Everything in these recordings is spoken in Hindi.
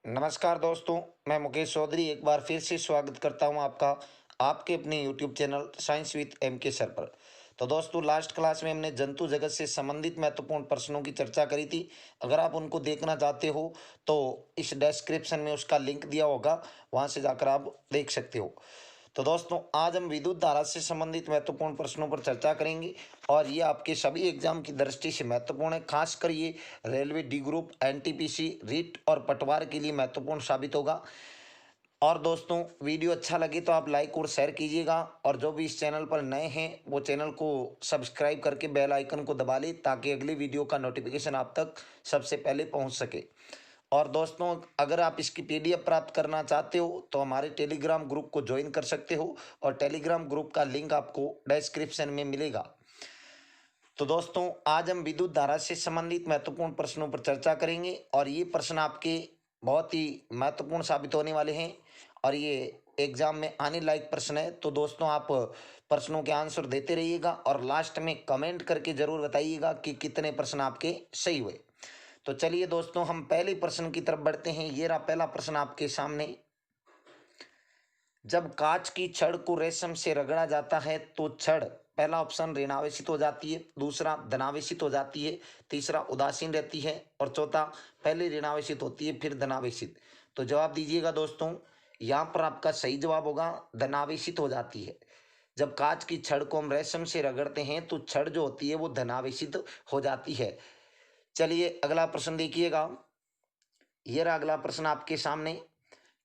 नमस्कार दोस्तों, मैं मुकेश चौधरी एक बार फिर से स्वागत करता हूं आपका आपके अपने YouTube channel science with M K sir पर। तो दोस्तों, लास्ट क्लास में हमने जंतु जगत से संबंधित महत्वपूर्ण प्रश्नों की चर्चा करी थी। अगर आप उनको देखना चाहते हो तो इस डिस्क्रिप्शन में उसका लिंक दिया होगा, वहां से जाकर आप देख सकते हो। तो दोस्तों, आज हम विद्युत धारा से संबंधित महत्वपूर्ण प्रश्नों पर चर्चा करेंगे और ये आपके सभी एग्जाम की दृष्टि से महत्वपूर्ण है। खासकर ये railway D group, NTPC, REET और पटवार के लिए महत्वपूर्ण साबित होगा। और दोस्तों, वीडियो अच्छा लगे तो आप लाइक और शेयर कीजिएगा, और जो भी इस चैनल पर नए हैं वो चैनल को सब्सक्राइब करके बेल आइकन को दबा लें ताकि अगली वीडियो का नोटिफिकेशन आप तक सबसे पहले पहुंच सके। और दोस्तों, अगर आप इसकी पीडीएफ प्राप्त करना चाहते हो तो हमारे टेलीग्राम ग्रुप को ज्वाइन कर सकते हो, और टेलीग्राम ग्रुप का लिंक आपको डिस्क्रिप्शन में मिलेगा। तो दोस्तों, आज हम विद्युत धारा से संबंधित महत्वपूर्ण प्रश्नों पर चर्चा करेंगे, और ये प्रश्न आपके बहुत ही महत्वपूर्ण साबित होने वाले हैं और ये एग्जाम में आने लायक प्रश्न है। तो दोस्तों, आप प्रश्नों के आंसर देते रहिएगा और लास्ट में कमेंट करके जरूर बताइएगा कि कितने प्रश्न आपके सही हुए। तो चलिए दोस्तों, हम पहले प्रश्न की तरफ बढ़ते हैं। ये रहा पहला प्रश्न आपके सामने। जब कांच की छड़ को रेशम से रगड़ा जाता है तो छड़, पहला ऑप्शन, ऋणावेशित हो जाती है, दूसरा धनावेशित हो जाती है, तीसरा उदासीन रहती है, और चौथा पहले ऋणावेशित होती है फिर धनावेशित। तो जवाब दीजिएगा दोस्तों। यहाँ पर आपका सही जवाब होगा धनावेशित हो जाती है। जब कांच की छड़ को हम रेशम से रगड़ते हैं तो छड़ जो होती है वो धनावेशित हो जाती है। चलिए अगला प्रश्न देखिएगा। ये रहा अगला प्रश्न आपके सामने।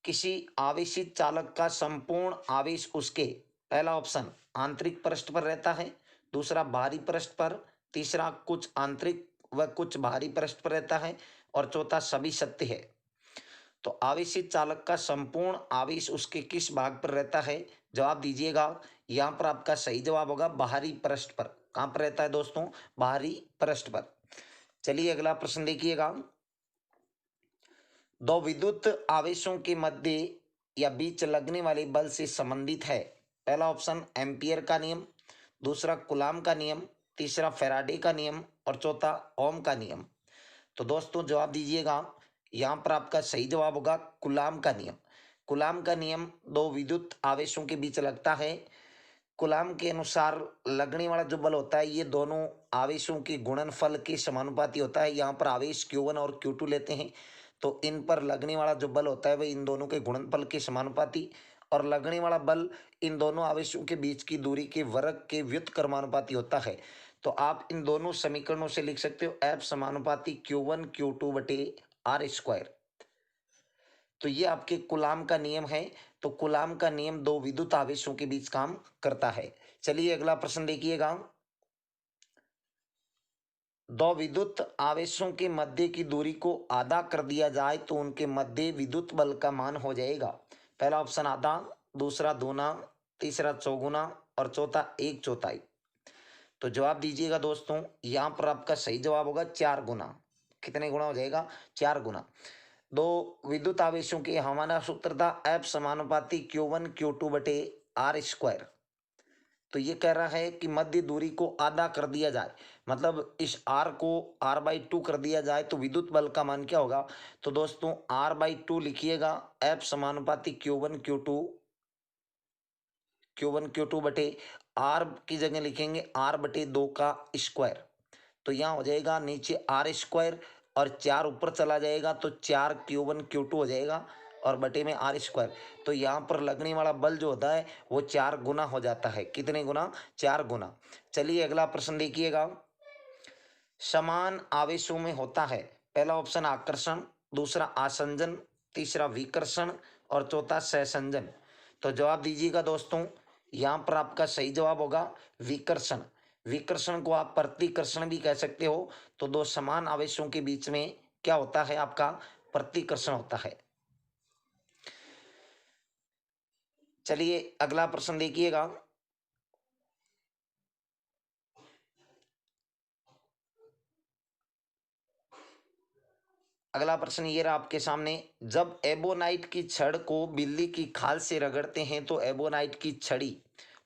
किसी आवेशित चालक का संपूर्ण आवेश उसके, पहला ऑप्शन, आंतरिक पृष्ठ पर रहता है, दूसरा बाहरी पृष्ठ पर, तीसरा कुछ आंतरिक व कुछ बाहरी पृष्ठ पर रहता है, और चौथा सभी सत्य है। तो आवेशित चालक का संपूर्ण आवेश उसके किस भाग पर रहता है? जवाब दीजिएगा। यहाँ पर आपका सही जवाब होगा बाहरी पृष्ठ पर। कहाँ पर रहता है दोस्तों? बाहरी पृष्ठ पर। चलिए अगला प्रश्न देखिएगा। दो विद्युत आवेशों के मध्य या बीच लगने वाले बल से संबंधित है। पहला ऑप्शन, एम्पियर का नियम, दूसरा कूलाम का नियम, तीसरा फैराडे का नियम, और चौथा ओम का नियम। तो दोस्तों जवाब दीजिएगा। यहाँ पर आपका सही जवाब होगा कूलाम का नियम। कूलाम का नियम दो विद्युत आवेशों के बीच लगता है। कूलाम के अनुसार लगने वाला जो बल होता है ये दोनों आवेशों के गुणनफल के समानुपाती होता है। यहाँ पर आवेश Q1 और Q2 लेते हैं, तो इन पर लगने वाला जो बल होता है वह इन दोनों के गुणनफल के समानुपाती, और लगने वाला बल इन दोनों आवेशों के बीच की दूरी के वर्ग के व्युत्क्रमानुपाती होता है। तो आप इन दोनों समीकरणों से लिख सकते हो F समानुपाती Q1 Q2 बटे R स्क्वायर। तो ये आपके कूलाम का नियम है। तो कूलाम का नियम दो विद्युत आवेशों के बीच काम करता है। चलिए अगला प्रश्न देखिएगा। दो विद्युत आवेशों के मध्य की दूरी को आधा कर दिया जाए तो उनके मध्य विद्युत बल का मान हो जाएगा। पहला ऑप्शन आधा, दूसरा दूना, तीसरा चौगुना, और चौथा एक चौथाई। तो जवाब दीजिएगा दोस्तों। यहाँ पर आपका सही जवाब होगा 4 गुना। कितने गुना हो जाएगा? 4 गुना। दो विद्युत आवेशों के हमारा सूत्र था F समानुपाती Q1 Q2 बटे R स्क्वायर। तो ये कह रहा है कि मध्य दूरी को आधा कर दिया जाए, मतलब इस R को R/2 कर दिया जाए तो विद्युत बल का मान क्या होगा? तो दोस्तों R/2 लिखिएगा। F समानुपाती Q1 Q2 बटे R की जगह लिखेंगे R/2 का स्क्वायर। तो यहाँ हो जाएगा नीचे R स्क्वायर और 4 ऊपर चला जाएगा तो 4 Q1 Q2 हो जाएगा और बटे में R स्क्वायर। तो यहाँ पर लगने वाला बल जो होता है वो 4 गुना हो जाता है। कितने गुना? 4 गुना। चलिए अगला प्रश्न देखिएगा। समान आवेशों में होता है, पहला ऑप्शन आकर्षण, दूसरा आसंजन, तीसरा विकर्षण, और चौथा सहसंजन। तो जवाब दीजिएगा दोस्तों। यहाँ पर आपका सही जवाब होगा विकर्षण। विकर्षण को आप प्रतिकर्षण भी कह सकते हो। तो दो समान आवेशों के बीच में क्या होता है? आपका प्रतिकर्षण होता है। चलिए अगला प्रश्न देखिएगा। अगला प्रश्न ये रहा आपके सामने। जब एबोनाइट की छड़ को बिल्ली की खाल से रगड़ते हैं तो एबोनाइट की छड़ी,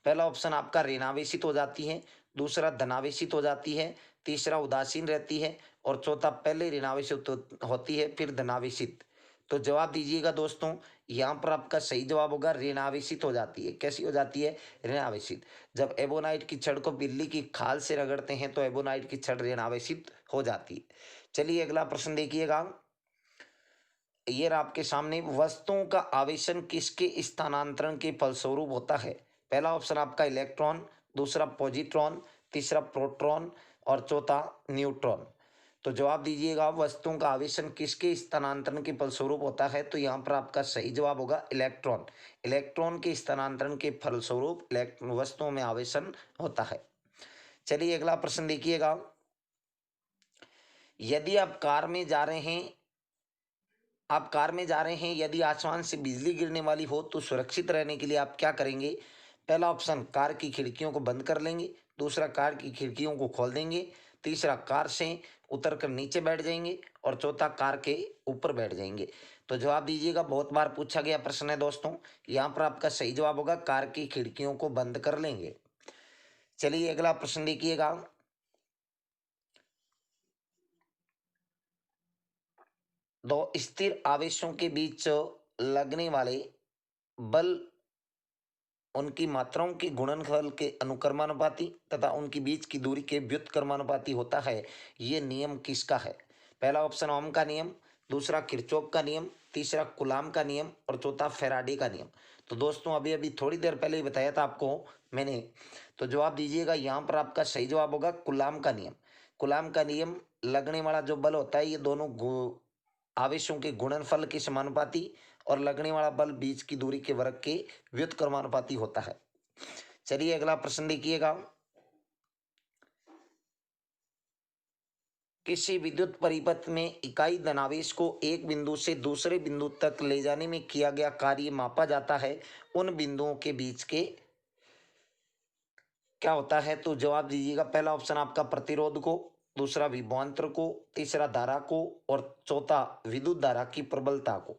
पहला ऑप्शन आपका ऋणावेशित हो जाती है, दूसरा धनावेशित हो जाती है, तीसरा उदासीन रहती है, और चौथा पहले ऋणावेशित होती है फिर धनावेशित। तो जवाब दीजिएगा दोस्तों। यहाँ पर आपका सही जवाब होगा ऋण आवेशित हो जाती है। कैसी हो जाती है? ऋण आवेशित। जब एबोनाइट की छड़ को बिल्ली की खाल से रगड़ते हैं तो एबोनाइट की छड़ ऋण आवेशित हो जाती है। चलिए अगला प्रश्न देखिएगा। ये रहा आपके सामने, वस्तुओं का आवेशन किसके स्थानांतरण के फलस्वरूप होता है? पहला ऑप्शन आपका इलेक्ट्रॉन, दूसरा पॉजिट्रॉन, तीसरा प्रोटॉन और चौथा न्यूट्रॉन। तो जवाब दीजिएगा, वस्तुओं का आवेशन किसके स्थानांतरण के फलस्वरूप होता है? तो यहाँ पर आपका सही जवाब होगा इलेक्ट्रॉन। इलेक्ट्रॉन के स्थानांतरण के फलस्वरूप वस्तुओं में आवेशन होता है। चलिए अगला प्रश्न देखिएगा। यदि आप कार में जा रहे हैं, यदि आसमान से बिजली गिरने वाली हो तो सुरक्षित रहने के लिए आप क्या करेंगे? पहला ऑप्शन, कार की खिड़कियों को बंद कर लेंगे। दूसरा, कार की खिड़कियों को खोल देंगे। तीसरा, कार से उतरकर नीचे बैठ जाएंगे। और चौथा, कार के ऊपर बैठ जाएंगे। तो जवाब दीजिएगा, बहुत बार पूछा गया प्रश्न है दोस्तों। यहाँ पर आपका सही जवाब होगा कार की खिड़कियों को बंद कर लेंगे। चलिए अगला प्रश्न देखिएगा। दो स्थिर आवेशों के बीच लगने वाले बल उनकी मात्राओं के गुणनफल के अनुक्रमानुपाती तथा उनके बीच की दूरी के व्युत्क्रमानुपाती होता है। ये नियम किसका है? पहला ऑप्शन ओम का नियम, दूसरा किरचॉफ का नियम, तीसरा कुलाम का नियम और चौथा फैराडे का नियम। तो दोस्तों अभी अभी थोड़ी देर पहले ही बताया था आपको मैंने। तो जवाब दीजिएगा, यहाँ पर आपका सही जवाब होगा कुलाम का नियम। कुलाम का नियम, लगने वाला जो बल होता है ये दोनों आवेशों के गुणनफल के समानुपाती और लगने वाला बल बीच की दूरी के वर्ग के व्युत्क्रमानुपाती होता है। चलिए अगला प्रश्न देखिएगा। किसी विद्युत परिपथ में इकाई धनावेश को एक बिंदु से दूसरे बिंदु तक ले जाने में किया गया कार्य मापा जाता है। उन बिंदुओं के बीच के क्या होता है? तो जवाब दीजिएगा, पहला ऑप्शन आपका प्रतिरोध को, दूसरा विभवांतर को, तीसरा धारा को और चौथा विद्युत धारा की प्रबलता को।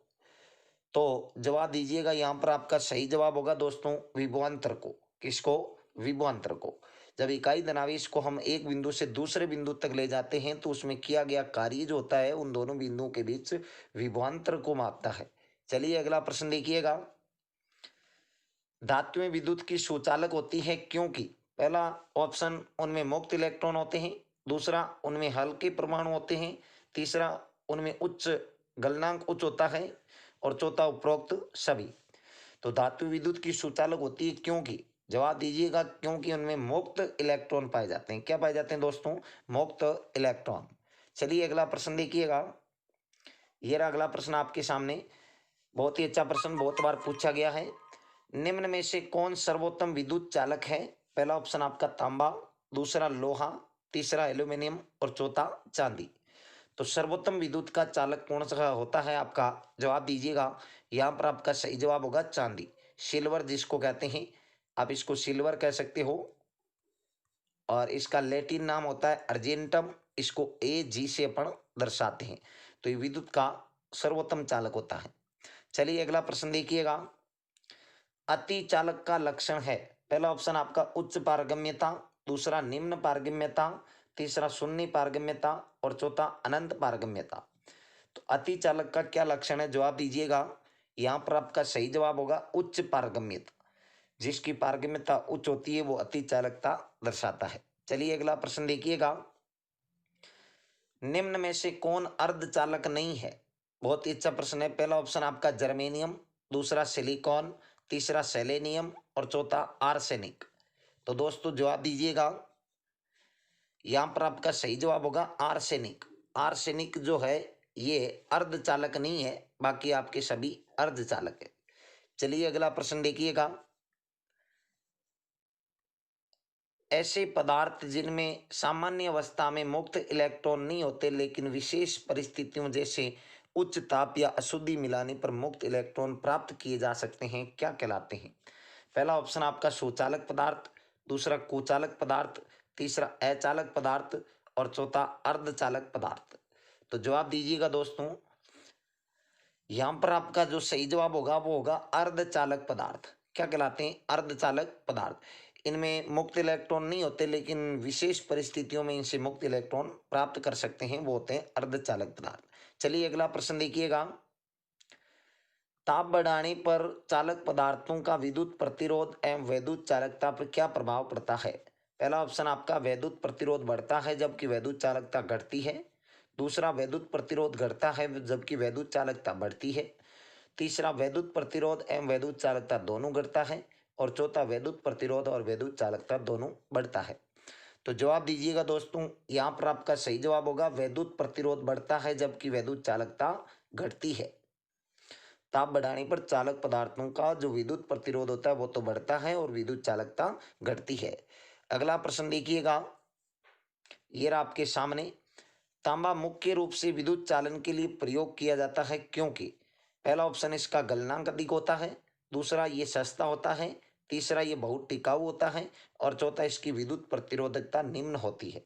तो जवाब दीजिएगा, यहाँ पर आपका सही जवाब होगा दोस्तों विभवांतर को। किसको? विभवांतर को। जब इकाई धनावेश को हम एक बिंदु से दूसरे बिंदु तक ले जाते हैं तो उसमें किया गया कार्य जो होता है उन दोनों बिंदुओं के बीच विभवांतर को मापता है। चलिए अगला प्रश्न देखिएगा। धातुएं विद्युत की सुचालक होती है क्योंकि पहला ऑप्शन, उनमें मुक्त इलेक्ट्रॉन होते हैं। दूसरा, उनमें हल्के परमाणु होते हैं। तीसरा, उनमें उच्च गलनांक उच्च होता है। और चौथा, उपरोक्त सभी। तो धातु विद्युत की सुचालक होती है क्योंकि, जवाब दीजिएगा, क्योंकि उनमें मुक्त इलेक्ट्रॉन पाए जाते हैं। क्या पाए जाते हैं दोस्तों? मुक्त इलेक्ट्रॉन। चलिए अगला प्रश्न देखिएगा। ये रहा अगला प्रश्न आपके सामने। बहुत ही अच्छा प्रश्न, बहुत बार पूछा गया है। निम्न में से कौन सर्वोत्तम विद्युत चालक है? पहला ऑप्शन आपका तांबा, दूसरा लोहा, तीसरा एल्यूमिनियम और चौथा चांदी। तो सर्वोत्तम विद्युत का चालक कौन सा होता है आपका? जवाब दीजिएगा, यहाँ पर आपका सही जवाब होगा चांदी। सिल्वर जिसको कहते हैं, आप इसको सिल्वर कह सकते हो और इसका लैटिन नाम होता है अर्जेंटम। इसको AG से अपन दर्शाते हैं। तो ये विद्युत का सर्वोत्तम चालक होता है। चलिए अगला प्रश्न देखिएगा। अति चालक का लक्षण है। पहला ऑप्शन आपका उच्च पारगम्यता, दूसरा निम्न पारगम्यता, तीसरा शून्य पारगम्यता और चौथा अनंत पारगम्यता। तो अति चालक का क्या लक्षण है? जवाब दीजिएगा, यहाँ पर आपका सही जवाब होगा उच्च पारगम्यता। जिसकी पारगम्यता उच्च होती है वो अति चालकता दर्शाता है। चलिए अगला प्रश्न देखिएगा। निम्न में से कौन अर्धचालक नहीं है? बहुत ही अच्छा प्रश्न है। पहला ऑप्शन आपका जर्मेनियम, दूसरा सिलिकॉन, तीसरा सेलेनियम और चौथा आर्सेनिक। तो दोस्तों जवाब दीजिएगा, यहाँ पर आपका सही जवाब होगा आर्सेनिक। आर्सेनिक जो है ये अर्धचालक नहीं है, बाकी आपके सभी अर्धचालक है। चलिए अगला प्रश्न देखिएगा। ऐसे पदार्थ जिनमें सामान्य अवस्था में मुक्त इलेक्ट्रॉन नहीं होते लेकिन विशेष परिस्थितियों जैसे उच्च ताप या अशुद्धि मिलाने पर मुक्त इलेक्ट्रॉन प्राप्त किए जा सकते हैं, क्या कहलाते हैं? पहला ऑप्शन आपका सुचालक पदार्थ, दूसरा कुचालक पदार्थ, तीसरा अचालक पदार्थ और चौथा अर्धचालक पदार्थ। तो जवाब दीजिएगा दोस्तों, यहाँ पर आपका जो सही जवाब होगा वो होगा अर्धचालक पदार्थ। क्या कहलाते हैं? अर्धचालक पदार्थ। इनमें मुक्त इलेक्ट्रॉन नहीं होते लेकिन विशेष परिस्थितियों में इनसे मुक्त इलेक्ट्रॉन प्राप्त कर सकते हैं, वो होते हैं अर्धचालक पदार्थ। चलिए अगला प्रश्न देखिएगा। ताप बढ़ाने पर चालक पदार्थों का विद्युत प्रतिरोध एवं वैद्युत चालकता पर क्या प्रभाव पड़ता है? पहला ऑप्शन आपका वैद्युत प्रतिरोध बढ़ता है जबकि वैद्युत चालकता घटती है। दूसरा वैद्युत प्रतिरोध घटता है जबकि वैद्युत चालकता बढ़ती है। तीसरा वैद्युत प्रतिरोध एवं वैद्युत चालकता दोनों घटता है। और चौथा वैद्युत प्रतिरोध और वैद्युत चालकता दोनों बढ़ता है। तो जवाब दीजिएगा दोस्तों। यहाँ पर आपका सही जवाब होगा वैद्युत प्रतिरोध बढ़ता है जबकि वैद्युत चालकता घटती है। ताप बढ़ाने पर चालक पदार्थों का जो विद्युत प्रतिरोध होता है वो तो बढ़ता है और विद्युत चालकता घटती है। अगला प्रश्न देखिएगा, ये रहा आपके सामने। तांबा मुख्य रूप से विद्युत चालन के लिए प्रयोग किया जाता है क्योंकि पहला ऑप्शन इसका गलनांक अधिक होता है। दूसरा ये सस्ता होता है। तीसरा ये बहुत टिकाऊ होता है। और चौथा इसकी विद्युत प्रतिरोधकता निम्न होती है।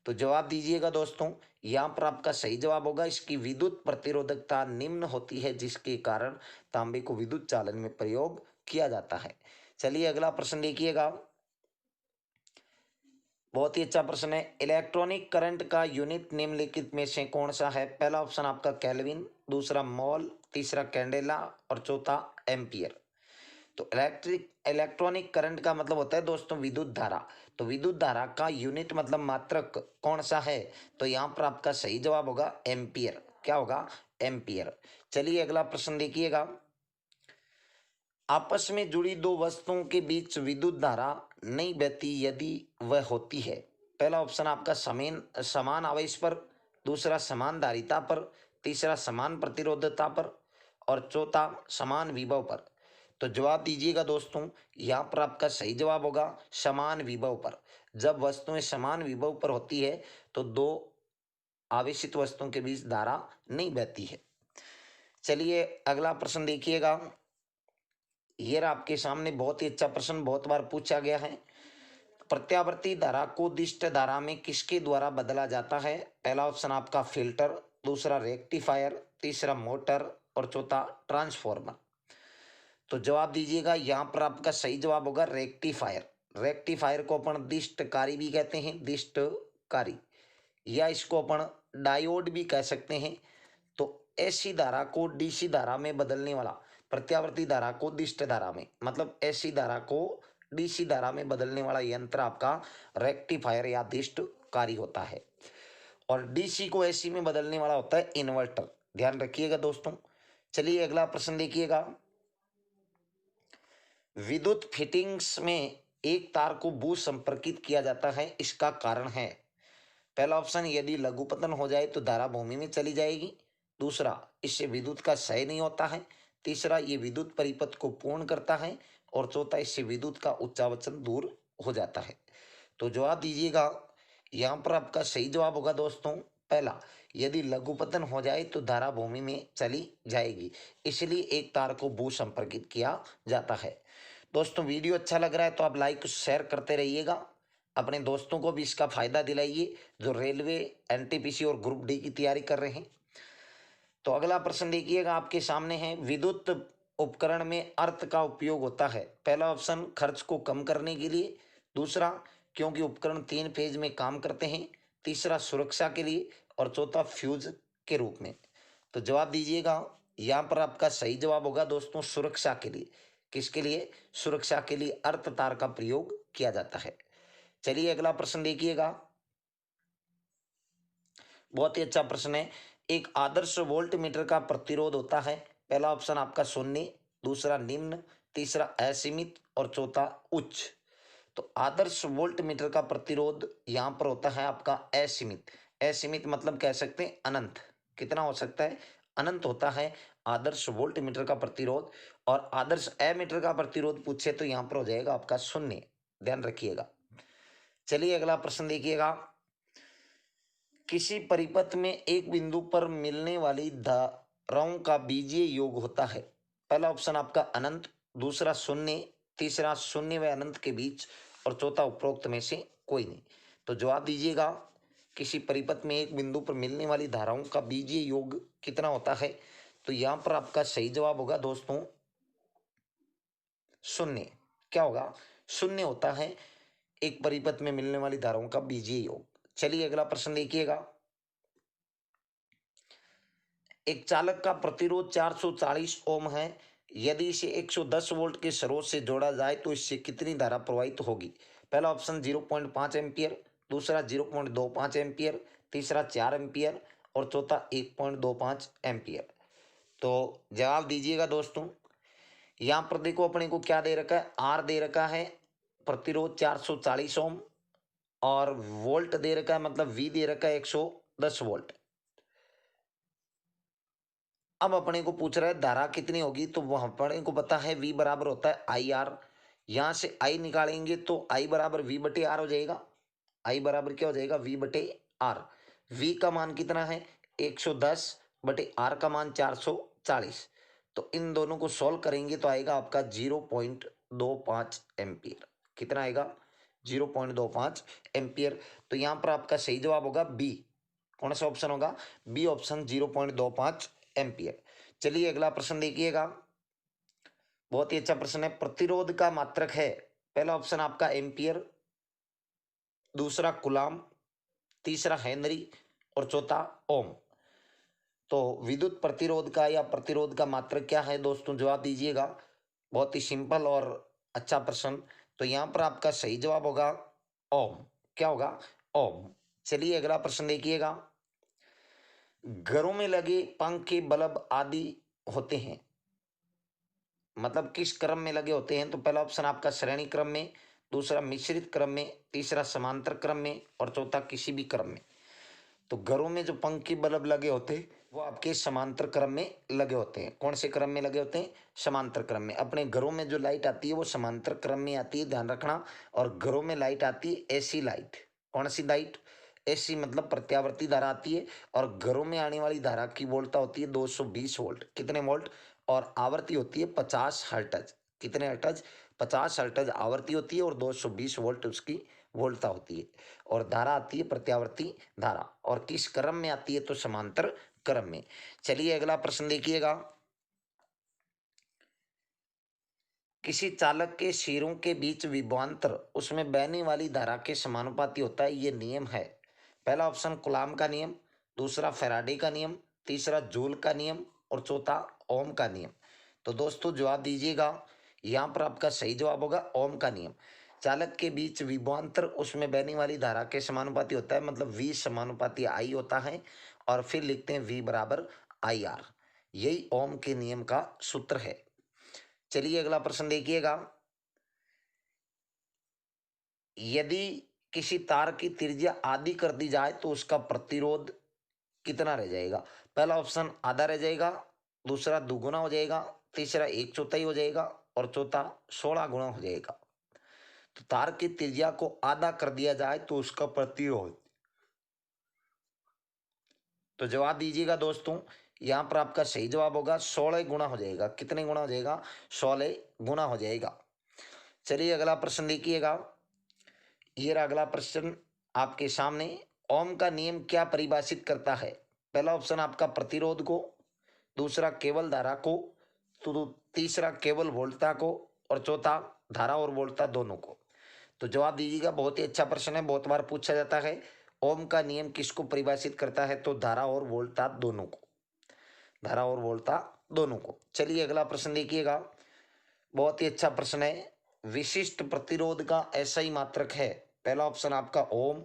तो जवाब दीजिएगा दोस्तों। यहाँ पर आपका सही जवाब होगा इसकी विद्युत प्रतिरोधकता निम्न होती है जिसके कारण तांबे को विद्युत चालन में प्रयोग किया जाता है। चलिए अगला प्रश्न देखिएगा। बहुत ही अच्छा प्रश्न है। इलेक्ट्रॉनिक करंट का यूनिट निम्नलिखित में से कौन सा है? पहला ऑप्शन आपका केल्विन, दूसरा मॉल, तीसरा कैंडेला और चौथा एम्पियर। तो इलेक्ट्रॉनिक करंट का मतलब होता है दोस्तों विद्युत धारा। तो विद्युत धारा का यूनिट मतलब मात्रक कौन सा है? तो यहाँ पर आपका सही जवाब होगा एम्पियर। क्या होगा? एम्पियर। चलिए अगला प्रश्न देखिएगा। आपस में जुड़ी दो वस्तुओं के बीच विद्युत धारा नहीं बहती यदि वह होती है। पहला ऑप्शन आपका समान आवेश पर, दूसरा समान धारिता पर, तीसरा समान प्रतिरोधकता पर और चौथा समान विभव पर। तो जवाब दीजिएगा दोस्तों। यहाँ पर आपका सही जवाब होगा समान विभव पर। जब वस्तुएं समान विभव पर होती है तो दो आवेशित वस्तुओं के बीच धारा नहीं बहती है। चलिए अगला प्रश्न देखिएगा। ये रहा आपके सामने बहुत ही अच्छा प्रश्न, बहुत बार पूछा गया है। प्रत्यावर्ती धारा को दिष्ट धारा में किसके द्वारा बदला जाता है? पहला ऑप्शन आपका फिल्टर, दूसरा रेक्टिफायर, तीसरा मोटर और चौथा ट्रांसफॉर्मर। तो जवाब दीजिएगा। यहाँ पर आपका सही जवाब होगा रेक्टिफायर। रेक्टिफायर को अपन दिष्टकारी भी कहते हैं, दिष्टकारी, या इसको अपन डायोड भी कह सकते हैं। तो ऐसी धारा को डीसी धारा में बदलने वाला, प्रत्यावर्ती धारा को दिष्ट धारा में, मतलब ऐसी धारा को डीसी धारा में बदलने वाला यंत्र आपका रेक्टिफायर या दिष्टकारी होता है। और डीसी को एसी में बदलने वाला होता है इन्वर्टर। ध्यान रखिएगा दोस्तों। चलिए अगला प्रश्न देखिएगा। विद्युत फिटिंग्स में एक तार को भू संपर्कित किया जाता है, इसका कारण है? पहला ऑप्शन यदि लघुपतन हो जाए तो धारा भूमि में चली जाएगी। दूसरा इससे विद्युत का क्षय नहीं होता है। तीसरा ये विद्युत परिपथ को पूर्ण करता है। और चौथा इससे विद्युत का उच्चावचन दूर हो जाता है। तो जवाब दीजिएगा। यहाँ पर आपका सही जवाब होगा दोस्तों पहला, यदि लघुपतन हो जाए तो धारा भूमि में चली जाएगी, इसलिए एक तार को भू संपर्कित किया जाता है। दोस्तों वीडियो अच्छा लग रहा है तो आप लाइक शेयर करते रहिएगा। अपने दोस्तों को भी इसका फायदा दिलाइए जो रेलवे, एनटीपीसी और ग्रुप डी की तैयारी कर रहे हैं। तो अगला प्रश्न देखिएगा आपके सामने है। विद्युत उपकरण में अर्थ का उपयोग होता है। पहला ऑप्शन खर्च को कम करने के लिए, दूसरा क्योंकि उपकरण 3 फेज में काम करते हैं, तीसरा सुरक्षा के लिए और चौथा फ्यूज के रूप में। तो जवाब दीजिएगा। यहाँ पर आपका सही जवाब होगा दोस्तों सुरक्षा के लिए। किसके लिए? सुरक्षा के लिए अर्थ तार का प्रयोग किया जाता है। चलिए अगला प्रश्न देखिएगा। बहुत ही अच्छा प्रश्न है। एक आदर्श वोल्ट मीटर का प्रतिरोध होता है। पहला ऑप्शन आपका शून्य, दूसरा निम्न, तीसरा असीमित और चौथा उच्च। तो आदर्श वोल्ट मीटर का प्रतिरोध यहाँ पर होता है आपका असीमित। असीमित मतलब कह सकते हैं अनंत। कितना हो सकता है? अनंत होता है आदर्श वोल्ट मीटर का प्रतिरोध। और आदर्श एमीटर का प्रतिरोध पूछे तो यहाँ पर हो जाएगा आपका शून्य। ध्यान रखिएगा। चलिए अगला प्रश्न देखिएगा। किसी परिपथ में एक बिंदु पर मिलने वाली धाराओं का बीजीय योग होता है। पहला ऑप्शन आपका अनंत, दूसरा शून्य, तीसरा शून्य व अनंत के बीच और चौथा उपरोक्त में से कोई नहीं। तो जवाब दीजिएगा। किसी परिपथ में एक बिंदु पर मिलने वाली धाराओं का बीजीय योग कितना होता है? तो यहाँ पर आपका सही जवाब होगा दोस्तों शून्य। क्या होगा? शून्य होता है एक परिपथ में मिलने वाली धाराओं का बीजीय योग। चलिए अगला प्रश्न देखिएगा। एक चालक का प्रतिरोध 440 ओम है। यदि इसे 110 वोल्ट के स्रोत से जोड़ा जाए तो इससे कितनी धारा प्रवाहित होगी? पहला ऑप्शन 0.5 एम्पियर, दूसरा 0.25 एम्पियर, तीसरा 4 एम्पियर और चौथा 1.25 एम्पियर। तो जवाब दीजिएगा दोस्तों। यहाँ पर देखो अपने को क्या दे रखा है, आर दे रखा है प्रतिरोध 440 ओम, और वोल्ट दे रखा है, मतलब वी दे रखा है 110 वोल्ट। अब अपने को पूछ रहा है धारा कितनी होगी, तो वह अपने को पता है वी बराबर होता है आई आर। यहां से आई निकालेंगे तो आई बराबर वी बटे आर हो जाएगा। आई बराबर क्या हो जाएगा, वी बटे आर। वी का मान कितना है 110 बटे आर का मान 440। तो इन दोनों को सॉल्व करेंगे तो आएगा आपका 0.25 एम्पियर। कितना आएगा 0.25 एम्पियर। तो यहाँ पर आपका सही जवाब होगा बी। कौन सा ऑप्शन होगा, बी ऑप्शन 0.25 एम्पियर। चलिए अगला प्रश्न देखिएगा, बहुत ही अच्छा प्रश्न है। प्रतिरोध का मात्रक है, पहला ऑप्शन आपका एम्पियर, दूसरा कुलाम, तीसरा हेनरी और चौथा ओम। तो विद्युत प्रतिरोध का या प्रतिरोध का मात्रक क्या है दोस्तों, जवाब दीजिएगा। बहुत ही सिंपल और अच्छा प्रश्न। तो यहाँ पर आपका सही जवाब होगा ओम। क्या होगा, ओम। चलिए अगला प्रश्न देखिएगा, घरों में लगे पंखे बल्ब आदि होते हैं, मतलब किस क्रम में लगे होते हैं? तो पहला ऑप्शन आपका श्रेणी क्रम में, दूसरा मिश्रित क्रम में, तीसरा समांतर क्रम में और चौथा किसी भी क्रम में। तो घरों में जो पंखे बल्ब लगे होते हैं वो आपके समांतर क्रम में लगे होते हैं। कौन से क्रम में लगे होते हैं, समांतर क्रम में। अपने घरों में जो लाइट आती है वो समांतर क्रम में आती है, ध्यान रखना। और घरों में लाइट आती है एसी लाइट। कौन सी लाइट, एसी मतलब प्रत्यावर्ती धारा आती है। और घरों में आने वाली धारा की वोल्टता होती है 220 वोल्ट। कितने वोल्ट, और आवृत्ति होती है 50 हर्ट्ज। कितने हर्ट्ज, 50 हर्ट्ज आवृत्ति होती है और 220 वोल्ट उसकी वोल्टता होती है। और धारा आती है प्रत्यावर्ती धारा, और किस क्रम में आती है, तो समांतर क्रम में। चलिए अगला प्रश्न देखिएगा, किसी चालक के सिरों के बीच विभवांतर उसमें बहने वाली धारा के समानुपाती होता है, ये नियम है। पहला ऑप्शन कूलॉम का नियम, दूसरा फैराडे का नियम, तीसरा जूल का नियम और चौथा ओम का नियम। तो दोस्तों जवाब दीजिएगा। यहाँ पर आपका सही जवाब होगा ओम का नियम। चालक के बीच विभवांतर उसमें बहने वाली धारा के समानुपाती होता है, मतलब वी समानुपाती आई होता है। और फिर लिखते हैं वी बराबर आई आर। यही ओम के नियम का सूत्र है। चलिए अगला प्रश्न देखिएगा, यदि किसी तार की त्रिज्या आधी कर दी जाए तो उसका प्रतिरोध कितना रह जाएगा? पहला ऑप्शन आधा रह जाएगा, दूसरा दुगुना हो जाएगा, तीसरा एक चौथाई हो जाएगा और चौथा 16 गुना हो जाएगा। तो तार की त्रिज्या को आधा कर दिया जाए तो उसका प्रतिरोध, तो जवाब दीजिएगा दोस्तों। यहाँ पर आपका सही जवाब होगा 16 गुना हो जाएगा। कितने गुना हो जाएगा, 16 गुना हो जाएगा। चलिए अगला प्रश्न देखिएगा, ये रहा अगला प्रश्न आपके सामने। ओम का नियम क्या परिभाषित करता है? पहला ऑप्शन आपका प्रतिरोध को, दूसरा केवल धारा को, तो तीसरा केवल वोल्टता को और चौथा धारा और वोल्टता दोनों को। तो जवाब दीजिएगा। बहुत ही अच्छा प्रश्न है, बहुत बार पूछा जाता है। ओम का नियम किसको परिभाषित करता है? तो धारा और वोल्टता दोनों को, धारा और वोल्टता दोनों को। चलिए अगला प्रश्न देखिएगा, बहुत ही अच्छा प्रश्न है। विशिष्ट प्रतिरोध का ऐसा ही मात्रक है, पहला ऑप्शन आपका ओम,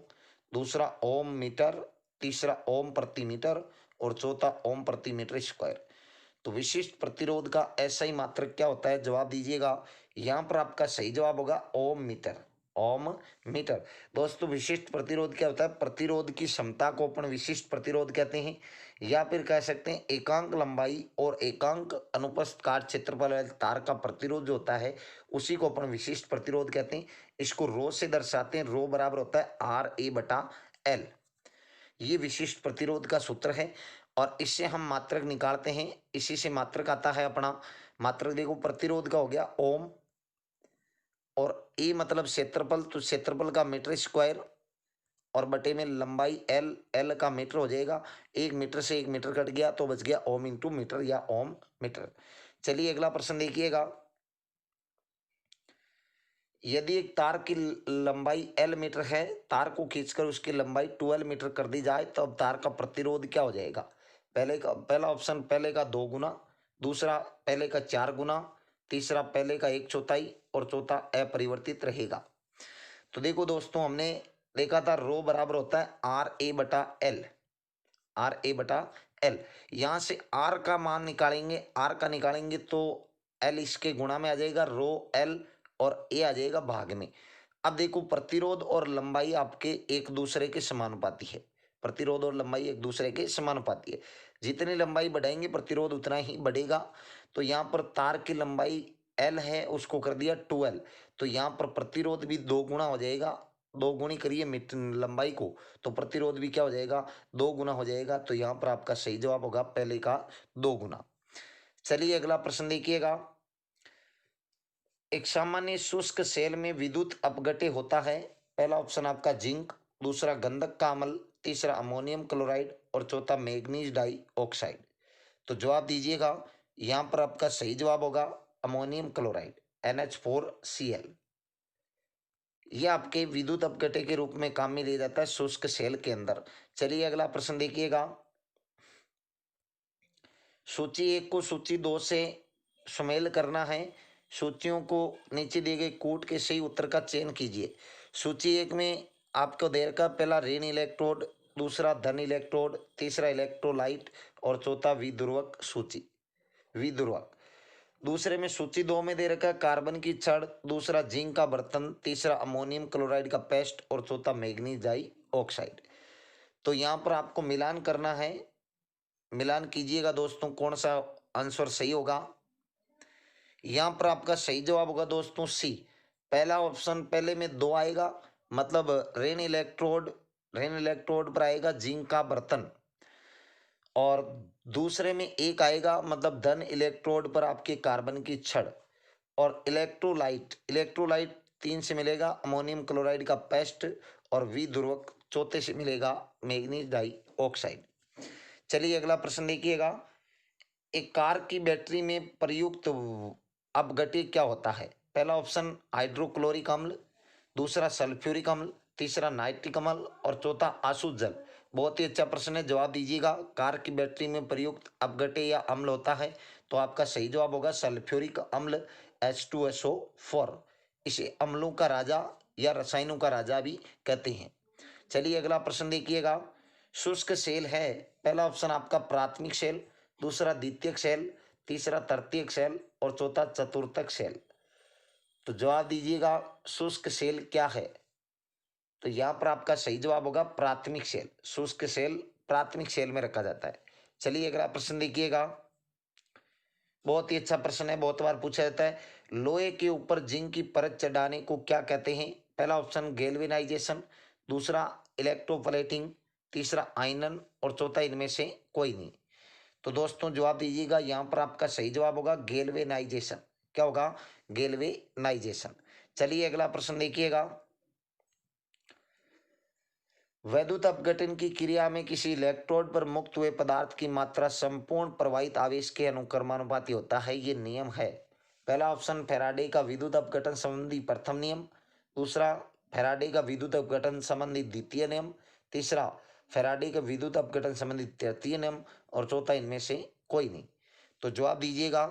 दूसरा ओम मीटर, तीसरा ओम प्रति मीटर और चौथा ओम प्रति मीटर स्क्वायर। तो विशिष्ट प्रतिरोध का ऐसा ही मात्रक क्या होता है, जवाब दीजिएगा। यहाँ पर आपका सही जवाब होगा ओम मीटर। ओम मीटर। दोस्तों विशिष्ट प्रतिरोध क्या होता है, प्रतिरोध की क्षमता को अपन विशिष्ट प्रतिरोध कहते हैं, या फिर कह सकते हैं एकांक लंबाई और एकांक अनुप्रस्थ काट क्षेत्रफल वाले तार का प्रतिरोध जो होता है उसी को अपन विशिष्ट प्रतिरोध कहते हैं। इसको रो से दर्शाते हैं, रो बराबर होता है आर ए बटा एल। ये विशिष्ट प्रतिरोध का सूत्र है और इससे हम मात्रक निकालते हैं। इसी से मात्रक आता है अपना। मात्रक देखो, प्रतिरोध का हो गया ओम, और ए मतलब क्षेत्रफल, तो क्षेत्रफल का मीटर स्क्वायर, और बटे में लंबाई एल, एल का मीटर हो जाएगा। एक मीटर से एक मीटर कट गया तो बच गया ओम इंटू मीटर या ओम मीटर। चलिए अगला प्रश्न देखिएगा, यदि एक तार की लंबाई एल मीटर है, तार को खींचकर उसकी लंबाई 12 मीटर कर दी जाए तो अब तार का प्रतिरोध क्या हो जाएगा? पहला ऑप्शन पहले का 2 गुना, दूसरा पहले का 4 गुना, तीसरा पहले का 1/4 और चौथा अपरिवर्तित रहेगा। तो देखो दोस्तों, हमने देखा था रो बराबर होता है आर ए बटा एल, आर ए बटा एल। यहाँ से आर का मान निकालेंगे, आर का निकालेंगे तो एल इसके गुणा में आ जाएगा, रो एल और ए आ जाएगा भाग में। अब देखो, प्रतिरोध और लंबाई आपके एक दूसरे के समानुपाती है, प्रतिरोध और लंबाई एक दूसरे के समानुपाती है। जितनी लंबाई बढ़ाएंगे प्रतिरोध उतना ही बढ़ेगा। तो यहाँ पर तार की लंबाई एल है, उसको कर दिया 2L, तो यहाँ पर प्रतिरोध भी 2 गुना हो जाएगा। 2 गुनी करिए लंबाई को, तो प्रतिरोध भी क्या हो जाएगा, 2 गुना हो जाएगा। तो यहाँ पर आपका सही जवाब होगा पहले का 2 गुना। चलिए अगला प्रश्न देखिएगा। एक सामान्य शुष्क सेल में विद्युत अपघट्य होता है। पहला ऑप्शन आपका जिंक, दूसरा गंधक का अम्ल, तीसरा अमोनियम क्लोराइड और चौथा मैग्नीज डाई ऑक्साइड। तो जवाब दीजिएगा। यहाँ पर आपका सही जवाब होगा अमोनियम क्लोराइड, NH4Cl। यह आपके विद्युत अपघट्य के रूप में काम में लिया जाता है शुष्क सेल के अंदर। चलिए अगला प्रश्न देखिएगा। सूची 1 को सूची 2 से सुमेल करना है। सूचियों को नीचे दिए गए कूट के सही उत्तर का चयन कीजिए। सूची 1 में आपको दे रखा पहला ऋण इलेक्ट्रोड, दूसरा धन इलेक्ट्रोड, तीसरा इलेक्ट्रोलाइट और चौथा विध्रुवक सूची, विध्रुवक। दूसरे में सूची 2 में दे रखा कार्बन की छड़, दूसरा जिंक का बर्तन, तीसरा अमोनियम क्लोराइड का पेस्ट और चौथा मैग्नीज डाई ऑक्साइड। तो यहाँ पर आपको मिलान करना है, मिलान कीजिएगा दोस्तों, कौन सा आंसर सही होगा। यहाँ पर आपका सही जवाब होगा दोस्तों सी, पहला ऑप्शन। पहले में 2 आएगा, मतलब ऋण इलेक्ट्रोड, ऋण इलेक्ट्रोड पर आएगा जिंक का बर्तन, और दूसरे में 1 आएगा, मतलब धन इलेक्ट्रोड पर आपके कार्बन की छड़, और इलेक्ट्रोलाइट, इलेक्ट्रोलाइट 3 से मिलेगा अमोनियम क्लोराइड का पेस्ट, और विध्रुवक चौथे से मिलेगा मैग्नीज डाई ऑक्साइड। चलिए अगला प्रश्न देखिएगा। एक कार की बैटरी में प्रयुक्त अपघट्य क्या होता है। पहला ऑप्शन हाइड्रोक्लोरिक अम्ल, दूसरा सल्फ्यूरिक अम्ल, तीसरा नाइट्रिक अम्ल और चौथा आसुत जल। बहुत ही अच्छा प्रश्न है, जवाब दीजिएगा। कार की बैटरी में प्रयुक्त अपघट्य या अम्ल होता है, तो आपका सही जवाब होगा सल्फ्यूरिक अम्ल, H2SO4। इसे अम्लों का राजा या रसायनों का राजा भी कहते हैं। चलिए अगला प्रश्न देखिएगा। शुष्क सेल है, पहला ऑप्शन आपका प्राथमिक सेल, दूसरा द्वितीयक सेल, तीसरा तृतीयक सेल और चौथा चतुर्थक सेल। तो जवाब दीजिएगा शुष्क सेल क्या है। तो यहाँ पर आपका सही जवाब होगा प्राथमिक सेल। शुष्क सेल प्राथमिक सेल में रखा जाता है। चलिए अगला प्रश्न देखिएगा। बहुत ही अच्छा प्रश्न है, बहुत बार पूछा जाता है। लोहे के ऊपर जिंक की परत चढ़ाने को क्या कहते हैं। पहला ऑप्शन गैल्वेनाइजेशन, दूसरा इलेक्ट्रोप्लेटिंग, तीसरा आयनन और चौथा इनमें से कोई नहीं। तो दोस्तों जवाब दीजिएगा। यहाँ पर आपका सही जवाब होगा गैल्वेनाइजेशन। क्या होगा, गैल्वेनाइजेशन। चलिए अगला प्रश्न देखिएगा। वैद्युत अपघटन की क्रिया में किसी इलेक्ट्रोड पर मुक्त हुए पदार्थ की मात्रा संपूर्ण प्रवाहित आवेश के अनुक्रमानुपाती होता है, ये नियम है। पहला ऑप्शन फैराडे का विद्युत अपघटन संबंधी प्रथम नियम, दूसरा फैराडे का विद्युत अपघटन संबंधी द्वितीय नियम, तीसरा फैराडे का विद्युत अपघटन संबंधी तृतीय नियम और चौथा इनमें से कोई नहीं। तो जवाब दीजिएगा।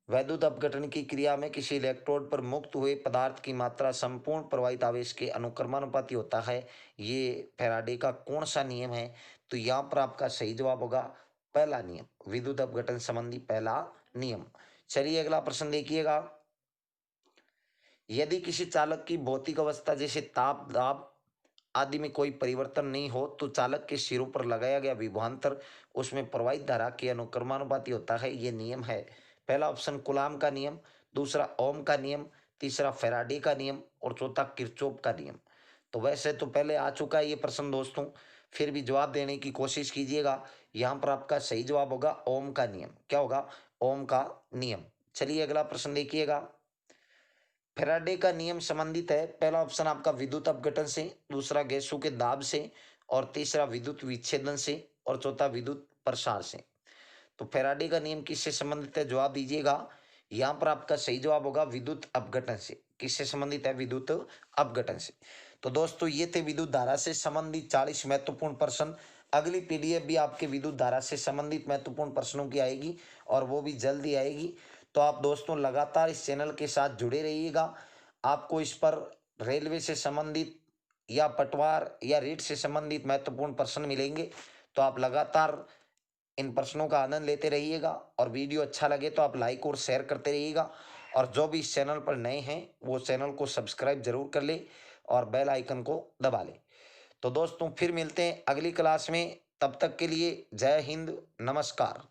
वैद्युत अपघटन की क्रिया में किसी इलेक्ट्रोड पर मुक्त हुए पदार्थ की मात्रा संपूर्ण प्रवाहित आवेश के अनुक्रमानुपाती होता है, ये फैराडे का कौन सा नियम है। तो यहाँ पर आपका सही जवाब होगा पहला नियम, विद्युत अपघटन संबंधी पहला नियम। चलिए अगला प्रश्न देखिएगा। यदि किसी चालक की भौतिक अवस्था जैसे ताप, दाब आदि में कोई परिवर्तन नहीं हो तो चालक के सिरों पर लगाया गया विभवांतर उसमें प्रवाहित धारा के अनुक्रमानुपाती होता है, ये नियम है। पहला ऑप्शन कुलाम का नियम, दूसरा ओम का नियम, तीसरा फैराडे का नियम और चौथा किरचॉफ का नियम। तो वैसे तो पहले आ चुका है ये प्रश्न दोस्तों, फिर भी जवाब देने की कोशिश कीजिएगा। यहाँ पर आपका सही जवाब होगा ओम का नियम। क्या होगा, ओम का नियम। चलिए अगला प्रश्न देखिएगा। फैराडे का नियम संबंधित है, पहला ऑप्शन आपका विद्युत अपघटन से, दूसरा गैसों के दाब से और तीसरा विद्युत विच्छेदन से और चौथा विद्युत प्रसार से। तो फैराडे का नियम किससे संबंधित है, जवाब दीजिएगा। यहाँ पर आपका सही जवाब होगा विद्युत अपघटन से। किससे संबंधित है, विद्युत अपघटन से। तो दोस्तों ये थे विद्युत धारा से संबंधित 40 महत्वपूर्ण प्रश्न। अगली पीडीएफ भी आपके विद्युत धारा से संबंधित महत्वपूर्ण प्रश्नों की आएगी और वो भी जल्दी आएगी। तो आप दोस्तों लगातार इस चैनल के साथ जुड़े रहिएगा। आपको इस पर रेलवे से संबंधित या पटवार या रीट से संबंधित महत्वपूर्ण प्रश्न मिलेंगे। तो आप लगातार इन प्रश्नों का आनंद लेते रहिएगा और वीडियो अच्छा लगे तो आप लाइक और शेयर करते रहिएगा। और जो भी इस चैनल पर नए हैं वो चैनल को सब्सक्राइब जरूर कर ले और बेल आइकन को दबा ले। तो दोस्तों फिर मिलते हैं अगली क्लास में, तब तक के लिए जय हिंद, नमस्कार।